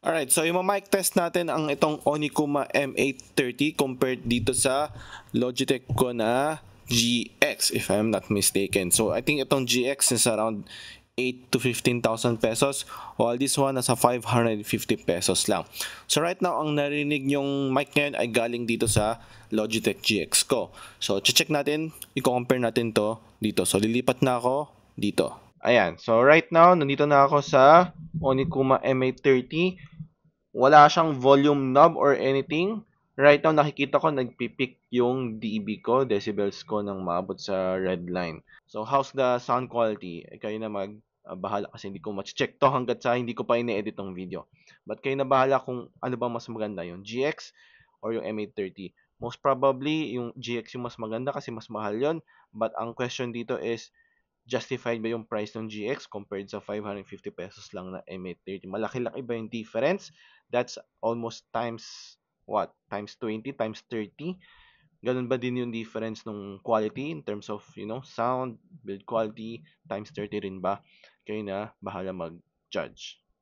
Alright, so yung mic test natin ang itong Onikuma M830 compared dito sa Logitech ko na GX if I'm not mistaken. So I think itong GX is around 8 to 15,000 pesos while this one nasa 550 pesos lang. So right now ang narinig yung mic ngayon ay galing dito sa Logitech GX ko. So check natin, i-compare natin to dito. So lilipat na ako dito. Ayan, so right now nandito na ako sa Onikuma M830. Wala siyang volume knob or anything. Right now, nakikita ko nagpipick yung dB ko, decibels ko ng maabot sa red line. So, how's the sound quality? Kayo na bahala kasi hindi ko check to hanggat sa hindi ko pa ini-edit tong video. But kayo na bahala kung ano ba mas maganda, yung GX or yung M830. Most probably, yung GX yung mas maganda kasi mas mahal yon. But ang question dito is, justified ba yung price ng GX compared sa 550 pesos lang na M830? Malaki-laki ba yung difference? That's almost times what? Times 20, times 30. Ganun ba din yung difference ng quality in terms of, sound, build quality, times 30 rin ba? Kayo na bahala mag-judge.